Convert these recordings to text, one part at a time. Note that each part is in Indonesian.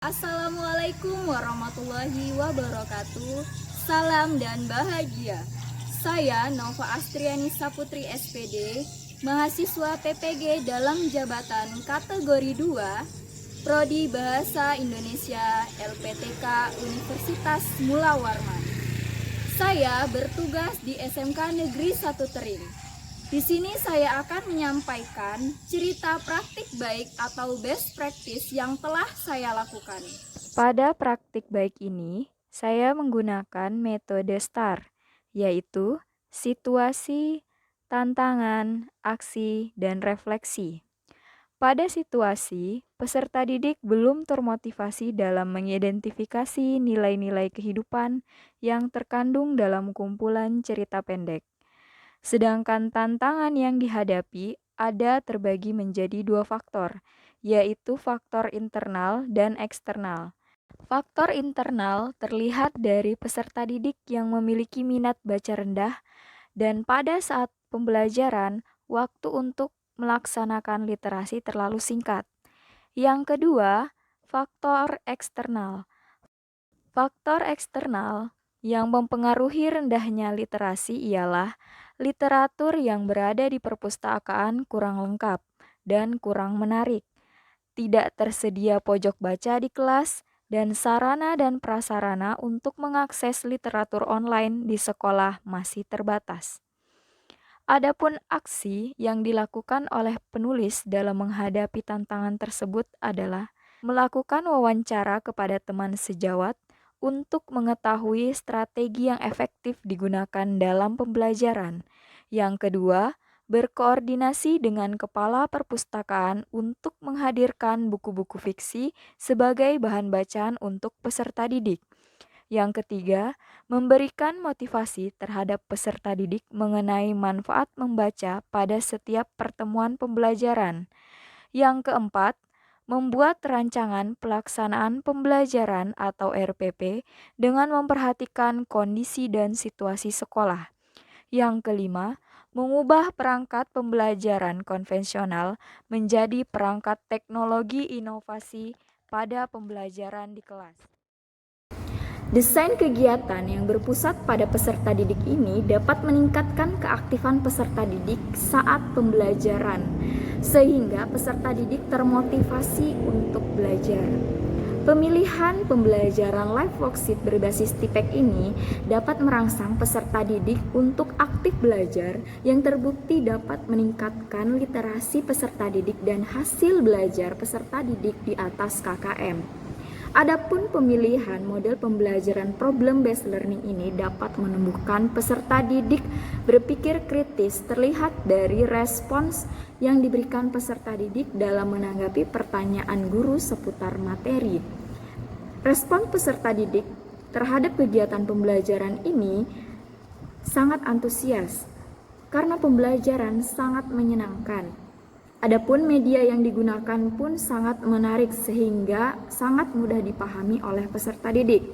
Assalamualaikum warahmatullahi wabarakatuh. Salam dan bahagia. Saya Nova Astriani Saputri SPD, mahasiswa PPG dalam jabatan kategori 2, Prodi Bahasa Indonesia LPTK Universitas Mula Warman. Saya bertugas di SMK Negeri 1 Tering. Di sini saya akan menyampaikan cerita praktik baik atau best practice yang telah saya lakukan. Pada praktik baik ini, saya menggunakan metode STAR, yaitu situasi, tantangan, aksi, dan refleksi. Pada situasi, peserta didik belum termotivasi dalam mengidentifikasi nilai-nilai kehidupan yang terkandung dalam kumpulan cerita pendek. Sedangkan tantangan yang dihadapi ada terbagi menjadi dua faktor, yaitu faktor internal dan eksternal. Faktor internal terlihat dari peserta didik yang memiliki minat baca rendah dan pada saat pembelajaran, waktu untuk melaksanakan literasi terlalu singkat. Yang kedua, faktor eksternal. Faktor eksternal yang mempengaruhi rendahnya literasi ialah literatur yang berada di perpustakaan kurang lengkap dan kurang menarik, tidak tersedia pojok baca di kelas, dan sarana dan prasarana untuk mengakses literatur online di sekolah masih terbatas. Adapun aksi yang dilakukan oleh penulis dalam menghadapi tantangan tersebut adalah melakukan wawancara kepada teman sejawat untuk mengetahui strategi yang efektif digunakan dalam pembelajaran. Yang kedua, berkoordinasi dengan kepala perpustakaan untuk menghadirkan buku-buku fiksi sebagai bahan bacaan untuk peserta didik. Yang ketiga, memberikan motivasi terhadap peserta didik mengenai manfaat membaca pada setiap pertemuan pembelajaran. Yang keempat, membuat rancangan pelaksanaan pembelajaran atau RPP dengan memperhatikan kondisi dan situasi sekolah. Yang kelima, mengubah perangkat pembelajaran konvensional menjadi perangkat teknologi inovasi pada pembelajaran di kelas. Desain kegiatan yang berpusat pada peserta didik ini dapat meningkatkan keaktifan peserta didik saat pembelajaran, sehingga peserta didik termotivasi untuk belajar. Pemilihan pembelajaran live worksheet berbasis TIPEK ini dapat merangsang peserta didik untuk aktif belajar yang terbukti dapat meningkatkan literasi peserta didik dan hasil belajar peserta didik di atas KKM. Adapun pemilihan model pembelajaran problem-based learning ini dapat menumbuhkan peserta didik berpikir kritis terlihat dari respons yang diberikan peserta didik dalam menanggapi pertanyaan guru seputar materi. Respon peserta didik terhadap kegiatan pembelajaran ini sangat antusias karena pembelajaran sangat menyenangkan. Adapun media yang digunakan pun sangat menarik sehingga sangat mudah dipahami oleh peserta didik.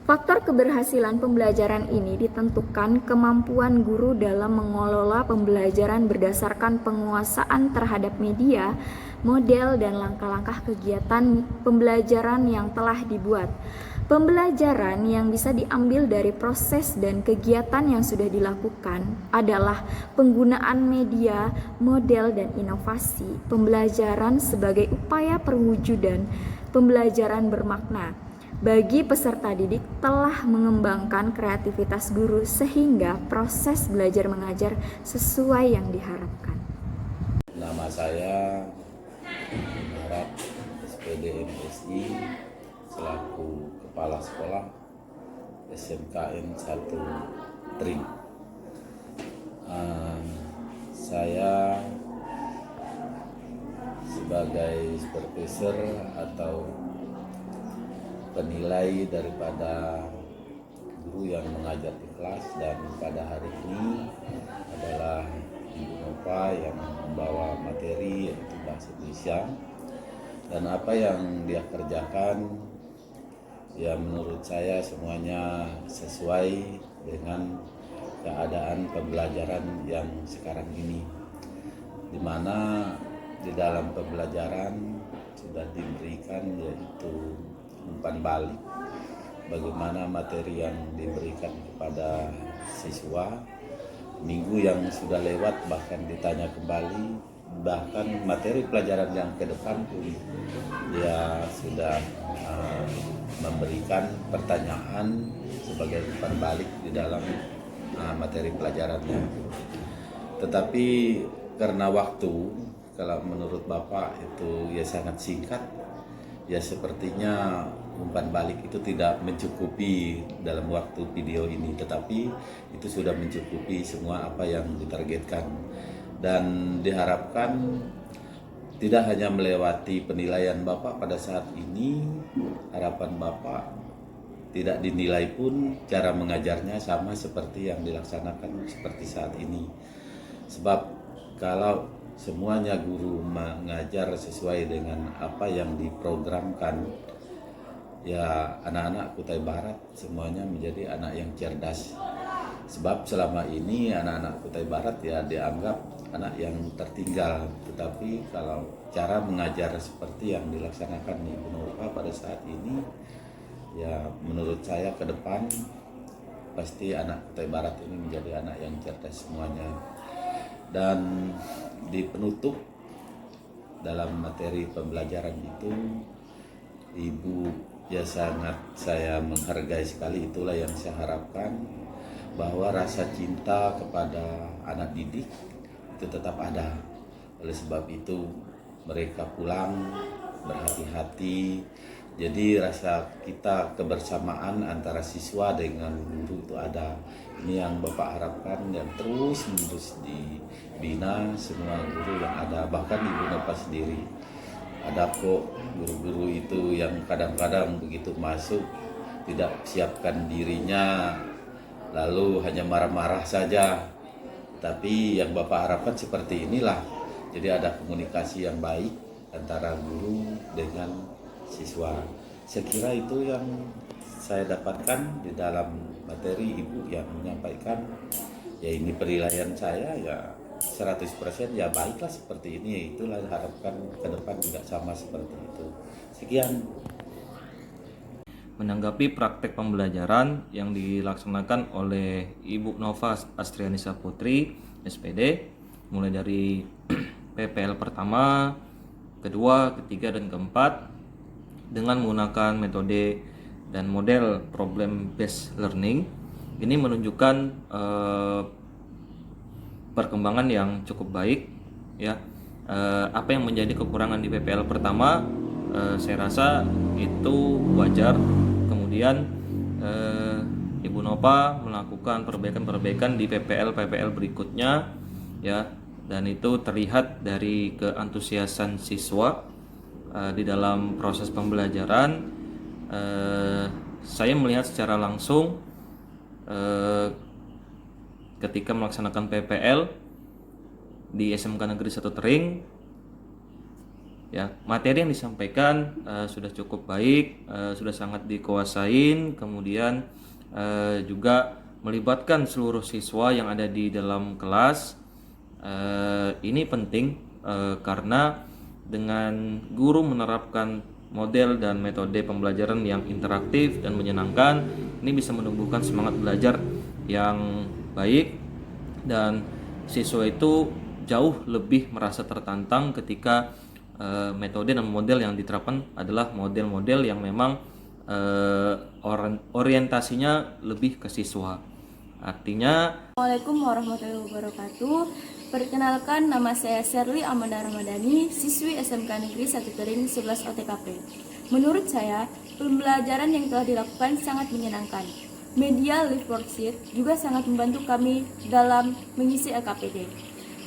Faktor keberhasilan pembelajaran ini ditentukan kemampuan guru dalam mengelola pembelajaran berdasarkan penguasaan terhadap media, model, dan langkah-langkah kegiatan pembelajaran yang telah dibuat. Pembelajaran yang bisa diambil dari proses dan kegiatan yang sudah dilakukan adalah penggunaan media, model, dan inovasi pembelajaran sebagai upaya perwujudan pembelajaran bermakna. Bagi peserta didik telah mengembangkan kreativitas guru sehingga proses belajar mengajar sesuai yang diharapkan. Nama saya Muhammad SPD MSI selaku Kepala Sekolah SMKN 1 Tring. Saya sebagai supervisor atau penilai daripada guru yang mengajar di kelas, dan pada hari ini adalah Ibu Nova yang membawa materi yaitu bahasa Indonesia, dan apa yang dia kerjakan ya menurut saya semuanya sesuai dengan keadaan pembelajaran yang sekarang ini, di mana di dalam pembelajaran sudah diberikan, yaitu umpan balik. Bagaimana materi yang diberikan kepada siswa minggu yang sudah lewat, bahkan ditanya kembali, bahkan materi pelajaran yang ke depan pun dia sudah memberikan pertanyaan sebagai umpan balik di dalam materi pelajarannya. Tetapi karena waktu, kalau menurut Bapak itu ya sangat singkat, ya sepertinya umpan balik itu tidak mencukupi dalam waktu video ini, tetapi itu sudah mencukupi semua apa yang ditargetkan, dan diharapkan tidak hanya melewati penilaian Bapak pada saat ini, harapan Bapak tidak dinilai pun cara mengajarnya sama seperti yang dilaksanakan seperti saat ini. Sebab kalau semuanya guru mengajar sesuai dengan apa yang diprogramkan, ya anak-anak Kutai Barat semuanya menjadi anak yang cerdas. Sebab selama ini anak-anak Kutai Barat ya dianggap anak yang tertinggal. Tetapi kalau cara mengajar seperti yang dilaksanakan Ibu Nova pada saat ini, ya menurut saya ke depan pasti anak Kutai Barat ini menjadi anak yang cerdas semuanya. Dan di penutup dalam materi pembelajaran itu, Ibu ya sangat saya menghargai sekali. Itulah yang saya harapkan, bahwa rasa cinta kepada anak didik itu tetap ada. Oleh sebab itu mereka pulang berhati-hati. Jadi rasa kita kebersamaan antara siswa dengan guru itu ada. Ini yang Bapak harapkan, dan terus menerus dibina semua guru yang ada. Bahkan Ibu Nova sendiri, ada kok guru-guru itu yang kadang-kadang begitu masuk tidak siapkan dirinya, lalu hanya marah-marah saja. Tapi yang Bapak harapkan seperti inilah. Jadi ada komunikasi yang baik antara guru dengan siswa. Saya kira itu yang saya dapatkan di dalam materi Ibu yang menyampaikan. Ya ini penilaian saya ya 100% ya baiklah seperti ini. Itulah harapkan ke depan juga sama seperti itu. Sekian. Menanggapi praktek pembelajaran yang dilaksanakan oleh Ibu Nova Astrianisa Putri, SPD, mulai dari PPL pertama, kedua, ketiga, dan keempat, dengan menggunakan metode dan model problem based learning, ini menunjukkan perkembangan yang cukup baik, ya. Apa yang menjadi kekurangan di PPL pertama, saya rasa itu wajar. Kemudian Ibu Nova melakukan perbaikan-perbaikan di PPL berikutnya, ya, dan itu terlihat dari keantusiasan siswa di dalam proses pembelajaran. Saya melihat secara langsung ketika melaksanakan PPL di SMK Negeri 1 Tering, ya, materi yang disampaikan sudah cukup baik, sudah sangat dikuasain. Kemudian juga melibatkan seluruh siswa yang ada di dalam kelas. Ini penting karena dengan guru menerapkan model dan metode pembelajaran yang interaktif dan menyenangkan, ini bisa menumbuhkan semangat belajar yang baik, dan siswa itu jauh lebih merasa tertantang ketika metode dan model yang diterapkan adalah model-model yang memang orientasinya lebih ke siswa. Artinya, Assalamualaikum warahmatullahi wabarakatuh. Perkenalkan, nama saya Sherly Amanda Ramadhani, siswi SMK Negeri 1 Tering 11 OTKP. Menurut saya, pembelajaran yang telah dilakukan sangat menyenangkan. Media Live Worksheet juga sangat membantu kami dalam mengisi LKPD.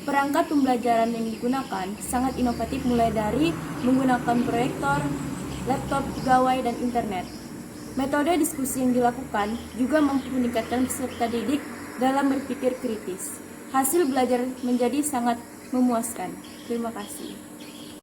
Perangkat pembelajaran yang digunakan sangat inovatif, mulai dari menggunakan proyektor, laptop, gawai, dan internet. Metode diskusi yang dilakukan juga mampu meningkatkan peserta didik dalam berpikir kritis. Hasil belajar menjadi sangat memuaskan. Terima kasih.